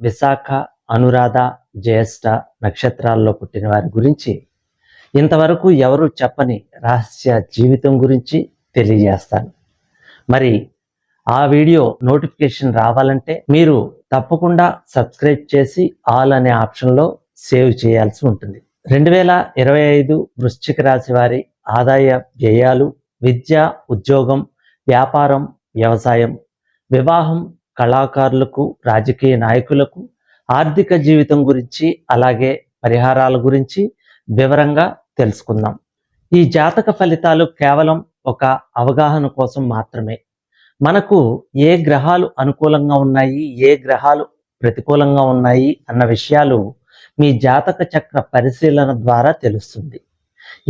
విశాఖ, అనురాధ, జ్యేష్ఠ నక్షత్రాల్లో పుట్టిన వారి గురించి ఇంతవరకు ఎవరు చెప్పని రహస్య జీవితం గురించి తెలియజేస్తాను. మరి ఆ వీడియో నోటిఫికేషన్ రావాలంటే మీరు తప్పకుండా సబ్స్క్రైబ్ చేసి ఆల్ అనే ఆప్షన్లో సేవ్ చేయాల్సి ఉంటుంది. 2025 వృశ్చిక రాశి వారి ఆదాయ వ్యయాలు, విద్య, ఉద్యోగం, వ్యాపారం, వ్యవసాయం, వివాహం, కళాకారులకు, రాజకీయ నాయకులకు, ఆర్థిక జీవితం గురించి, అలాగే పరిహారాల గురించి వివరంగా తెలుసుకుందాం. ఈ జాతక ఫలితాలు కేవలం ఒక అవగాహన కోసం మాత్రమే. మనకు ఏ గ్రహాలు అనుకూలంగా ఉన్నాయి, ఏ గ్రహాలు ప్రతికూలంగా ఉన్నాయి అన్న విషయాలు మీ జాతక చక్ర పరిశీలన ద్వారా తెలుస్తుంది.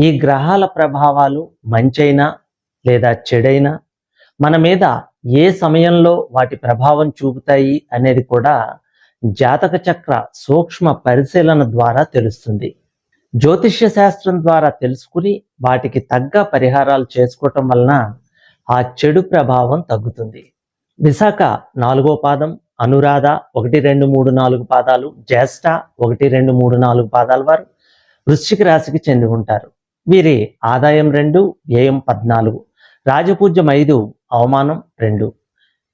ఈ గ్రహాల ప్రభావాలు మంచైనా లేదా చెడైనా మన మీద ఏ సమయంలో వాటి ప్రభావం చూపుతాయి అనేది కూడా జాతక చక్ర సూక్ష్మ పరిశీలన ద్వారా తెలుస్తుంది. జ్యోతిష్య శాస్త్రం ద్వారా తెలుసుకుని వాటికి తగ్గ పరిహారాలు చేసుకోవటం వలన ఆ చెడు ప్రభావం తగ్గుతుంది. విశాఖ 4వ పాదం, అనురాధ 1, 2, 3, 4 పాదాలు, జ్యేష్ఠ 1, 2, 3, 4 పాదాల వారు వృశ్చిక రాశికి చెంది ఉంటారు. వీరి ఆదాయం 2, వ్యయం 14, రాజపూజ్యం 5, అవమానం 2.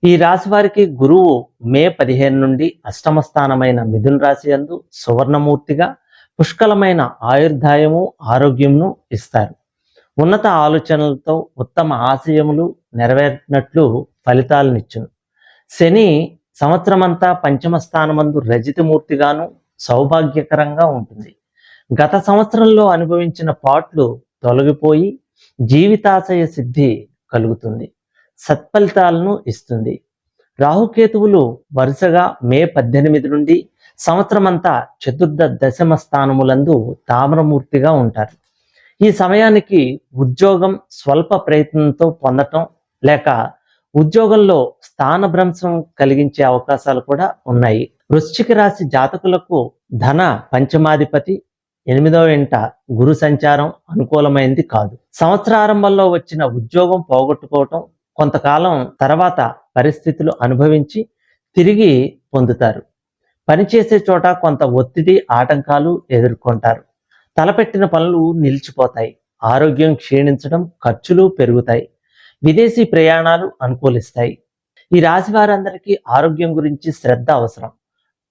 ఈ రాశి వారికి గురువు మే 15 నుండి అష్టమ స్థానమైన మిథున రాశి యందు సువర్ణమూర్తిగా పుష్కలమైన ఆయుర్దాయము, ఆరోగ్యమును ఇస్తారు. ఉన్నత ఆలోచనలతో ఉత్తమ ఆశయములు నెరవేరినట్లు ఫలితాలనిచ్చును. శని సంవత్సరమంతా పంచమ స్థానమందు రజితమూర్తిగాను సౌభాగ్యకరంగా ఉంటుంది. గత సంవత్సరంలో అనుభవించిన పాట్లు తొలగిపోయి జీవితాశయ సిద్ధి కలుగుతుంది, సత్ఫలితాలను ఇస్తుంది. రాహుకేతువులు వరుసగా మే 18 నుండి సంవత్సరమంతా చతుర్థ దశమ స్థానములందు తామ్రమూర్తిగా ఉంటారు. ఈ సమయానికి ఉద్యోగం స్వల్ప ప్రయత్నంతో పొందటం లేక ఉద్యోగంలో స్థానభ్రంశం కలిగించే అవకాశాలు కూడా ఉన్నాయి. వృశ్చిక రాశి జాతకులకు ధన పంచమాధిపతి 8వ ఇంట గురు సంచారం అనుకూలమైంది కాదు. సంవత్సరారంభంలో వచ్చిన ఉద్యోగం పోగొట్టుకోవటం కొంతకాలం తర్వాత పరిస్థితులు అనుభవించి తిరిగి పొందుతారు. పనిచేసే చోట కొంత ఒత్తిడి, ఆటంకాలు ఎదుర్కొంటారు. తలపెట్టిన పనులు నిలిచిపోతాయి. ఆరోగ్యం క్షీణించడం, ఖర్చులు పెరుగుతాయి. విదేశీ ప్రయాణాలు అనుకూలిస్తాయి. ఈ రాశి వారందరికీ ఆరోగ్యం గురించి శ్రద్ధ అవసరం.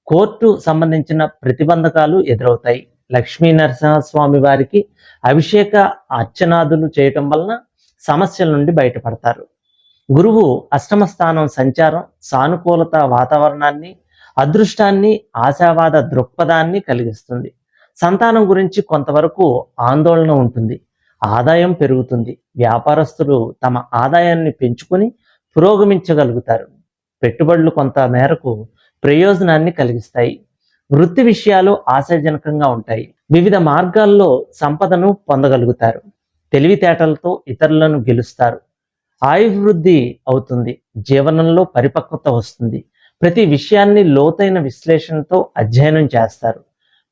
కోర్టు సంబంధించిన ప్రతిబంధకాలు ఎదురవుతాయి. లక్ష్మీ నరసింహస్వామి వారికి అభిషేక అర్చనాదులు చేయటం వలన సమస్యల నుండి బయటపడతారు. గురువు అష్టమ స్థానం సంచారం సానుకూలత వాతావరణాన్ని, అదృష్టాన్ని, ఆశావాద దృక్పథాన్ని కలిగిస్తుంది. సంతానం గురించి కొంతవరకు ఆందోళన ఉంటుంది. ఆదాయం పెరుగుతుంది. వ్యాపారస్తులు తమ ఆదాయాన్ని పెంచుకొని పురోగమించగలుగుతారు. పెట్టుబడులు కొంత మేరకు ప్రయోజనాన్ని కలిగిస్తాయి. వృత్తి విషయాలు ఆశాజనకంగా ఉంటాయి. వివిధ మార్గాల్లో సంపదను పొందగలుగుతారు. తెలివితేటలతో ఇతరులను గెలుస్తారు. ఆయుర్వృద్ధి అవుతుంది. జీవనంలో పరిపక్వత వస్తుంది. ప్రతి విషయాన్ని లోతైన విశ్లేషణతో అధ్యయనం చేస్తారు.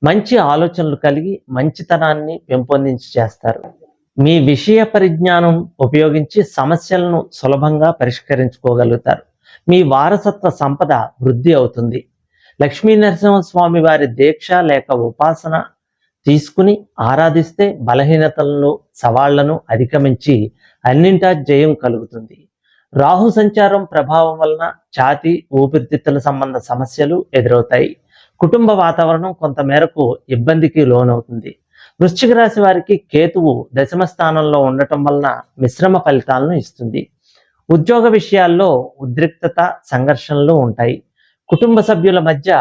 మంచి ఆలోచనలు కలిగి మంచితనాన్ని పెంపొందించి చేస్తారు. మీ విషయ పరిజ్ఞానం ఉపయోగించి సమస్యలను సులభంగా పరిష్కరించుకోగలుగుతారు. మీ వారసత్వ సంపద వృద్ధి అవుతుంది. లక్ష్మీ నరసింహస్వామి వారి దీక్ష లేక ఉపాసన తీసుకుని ఆరాధిస్తే బలహీనతలను, సవాళ్లను అధిగమించి అన్నింటా జయం కలుగుతుంది. రాహు సంచారం ప్రభావం వలన ఛాతీ, ఊపిరితిత్తుల సంబంధ సమస్యలు ఎదురవుతాయి. కుటుంబ వాతావరణం కొంత మేరకు ఇబ్బందికి లోనవుతుంది. వృశ్చిక రాశి వారికి కేతువు దశమ స్థానంలో ఉండటం వలన మిశ్రమ ఫలితాలను ఇస్తుంది. ఉద్యోగ విషయాల్లో ఉద్రిక్తత, సంఘర్షణలు ఉంటాయి. కుటుంబ సభ్యుల మధ్య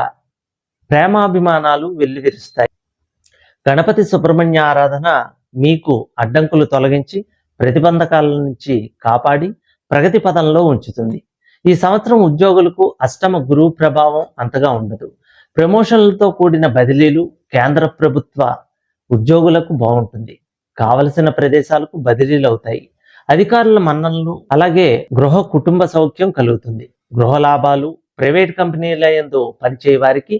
ప్రేమాభిమానాలు వెల్లివిరుస్తాయి. గణపతి సుబ్రహ్మణ్య ఆరాధన మీకు అడ్డంకులు తొలగించి ప్రతిబంధకాల నుంచి కాపాడి ప్రగతి పదంలో ఉంచుతుంది. ఈ సంవత్సరం ఉద్యోగులకు అష్టమ గురువు ప్రభావం అంతగా ఉండదు. ప్రమోషన్లతో కూడిన బదిలీలు కేంద్ర ప్రభుత్వ ఉద్యోగులకు బాగుంటుంది. కావలసిన ప్రదేశాలకు బదిలీలు అవుతాయి. అధికారుల మన్ననలు, అలాగే గృహ కుటుంబ సౌఖ్యం కలుగుతుంది. గృహ లాభాలు, ప్రైవేట్ కంపెనీల యందు పనిచేయ వారికి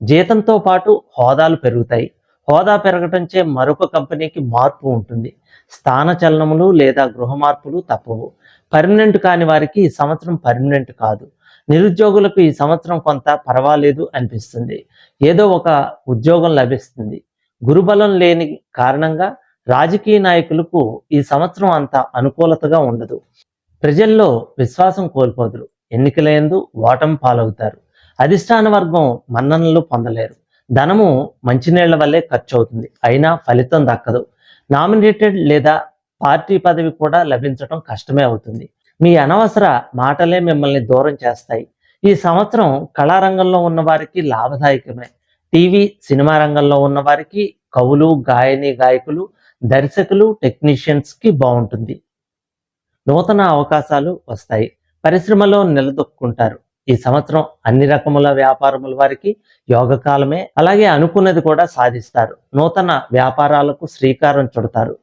జీతంతో పాటు హోదాలు పెరుగుతాయి. హోదా పెరగటంచే మరొక కంపెనీకి మార్పు ఉంటుంది. స్థాన చలనములు లేదా గృహ మార్పులు తప్పవు. పర్మనెంట్ కాని వారికి ఈ సంవత్సరం పర్మనెంట్ కాదు. నిరుద్యోగులకు ఈ సంవత్సరం కొంత పర్వాలేదు అనిపిస్తుంది. ఏదో ఒక ఉద్యోగం లభిస్తుంది. గురుబలం లేని కారణంగా రాజకీయ నాయకులకు ఈ సంవత్సరం అంత అనుకూలతగా ఉండదు. ప్రజల్లో విశ్వాసం కోల్పోదురు. ఎన్నికలందు ఓటమి పాలవుతారు. అధిష్టాన వర్గం మన్ననలు పొందలేరు. ధనము మంచినీళ్ల వల్లే ఖర్చు అవుతుంది, అయినా ఫలితం దక్కదు. నామినేటెడ్ లేదా పార్టీ పదవి కూడా లభించడం కష్టమే అవుతుంది. మీ అనవసర మాటలే మిమ్మల్ని దూరం చేస్తాయి. ఈ సంవత్సరం కళారంగంలో ఉన్న వారికి లాభదాయకమే. టీవీ సినిమా రంగంలో ఉన్న వారికి, కవులు, గాయకులు, దర్శకులు, టెక్నీషియన్స్కి బాగుంటుంది. నూతన అవకాశాలు వస్తాయి. పరిశ్రమలో నిలదొక్కుంటారు. ఈ సంవత్సరం అన్ని రకముల వ్యాపారముల వారికి యోగకాలమే. అలాగే అనుకున్నది కూడా సాధిస్తారు. నూతన వ్యాపారాలకు శ్రీకారం చుడతారు.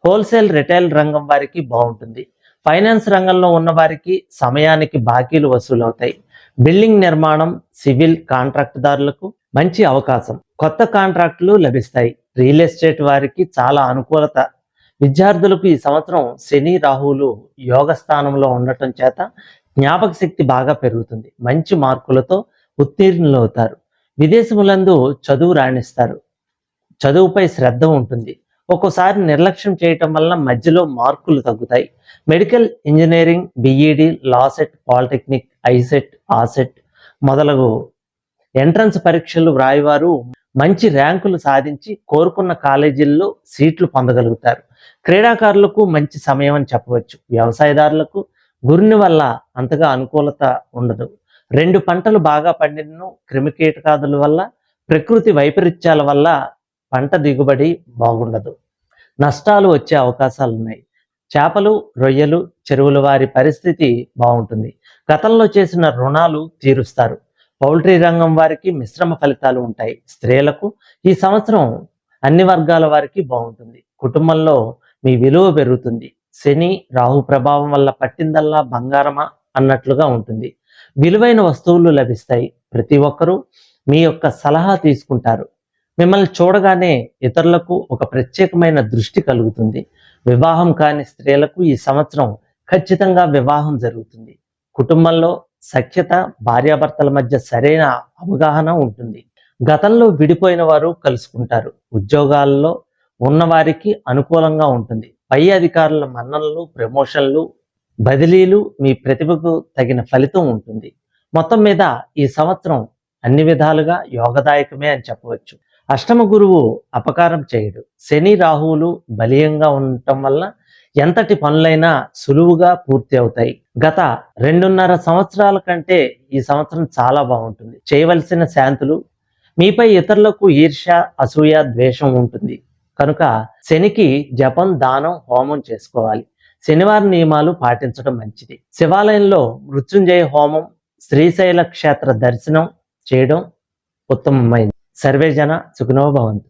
హోల్సేల్ రిటైల్ రంగం వారికి బాగుంటుంది. ఫైనాన్స్ రంగంలో ఉన్న వారికి సమయానికి బాకీలు వసూలవుతాయి. బిల్డింగ్ నిర్మాణం, సివిల్ కాంట్రాక్టుదారులకు మంచి అవకాశం. కొత్త కాంట్రాక్టులు లభిస్తాయి. రియల్ ఎస్టేట్ వారికి చాలా అనుకూలత. విద్యార్థులకు ఈ సంవత్సరం శని రాహువులు యోగ స్థానంలో ఉండటం చేత జ్ఞాపక శక్తి బాగా పెరుగుతుంది. మంచి మార్కులతో ఉత్తీర్ణులవుతారు. విదేశములందు చదువు రాణిస్తారు. చదువుపై శ్రద్ధ ఉంటుంది. ఒక్కోసారి నిర్లక్ష్యం చేయటం వలన మధ్యలో మార్కులు తగ్గుతాయి. Medical, engineering, B Ed, LAWCET, polytechnic, ICET, ASET మొదలగు ఎంట్రన్స్ పరీక్షలు వ్రాయవారు మంచి ర్యాంకులు సాధించి కోరుకున్న కాలేజీల్లో సీట్లు పొందగలుగుతారు. క్రీడాకారులకు మంచి సమయం అని చెప్పవచ్చు. వ్యవసాయదారులకు గురుని వల్ల అంతగా అనుకూలత ఉండదు. 2 పంటలు బాగా పండినను క్రిమికీటకాదుల వల్ల, ప్రకృతి వైపరీత్యాల వల్ల పంట దిగుబడి బాగుండదు. నష్టాలు వచ్చే అవకాశాలు ఉన్నాయి. చేపలు, రొయ్యలు, చెరువుల వారి పరిస్థితి బాగుంటుంది. గతంలో చేసిన రుణాలు తీరుస్తారు. పౌల్ట్రీ రంగం వారికి మిశ్రమ ఫలితాలు ఉంటాయి. స్త్రీలకు ఈ సంవత్సరం అన్ని వర్గాల వారికి బాగుంటుంది. కుటుంబంలో మీ విలువ పెరుగుతుంది. శని రాహు ప్రభావం వల్ల పట్టిందల్లా బంగారమా అన్నట్లుగా ఉంటుంది. విలువైన వస్తువులు లభిస్తాయి. ప్రతి ఒక్కరూ మీ యొక్క సలహా తీసుకుంటారు. మిమ్మల్ని చూడగానే ఇతరులకు ఒక ప్రత్యేకమైన దృష్టి కలుగుతుంది. వివాహం కాని స్త్రీలకు ఈ సంవత్సరం ఖచ్చితంగా వివాహం జరుగుతుంది. కుటుంబంలో సఖ్యత, భార్యాభర్తల మధ్య సరైన అవగాహన ఉంటుంది. గతంలో విడిపోయిన వారు కలుసుకుంటారు. ఉద్యోగాల్లో ఉన్నవారికి అనుకూలంగా ఉంటుంది. పై అధికారుల మన్ననలు, ప్రమోషన్లు, బదిలీలు మీ ప్రతిభకు తగిన ఫలితం ఉంటుంది. మొత్తం మీద ఈ సంవత్సరం అన్ని విధాలుగా యోగదాయకమే అని చెప్పవచ్చు. అష్టమ గురువు అపకారం చేయడు. శని రాహువులు బలీయంగా ఉండటం వల్ల ఎంతటి పనులైనా సులువుగా పూర్తి అవుతాయి. గత 2.5 సంవత్సరాల కంటే ఈ సంవత్సరం చాలా బాగుంటుంది. చేయవలసిన శాంతులు, మీపై ఇతరులకు ఈర్ష్య, అసూయ, ద్వేషం ఉంటుంది కనుక శనికి జపం, దానం, హోమం చేసుకోవాలి. శనివారం నియమాలు పాటించడం మంచిది. శివాలయంలో మృత్యుంజయ హోమం, శ్రీశైల క్షేత్ర దర్శనం చేయడం ఉత్తమమైనది. సర్వే జన సుఖినో భవంతు.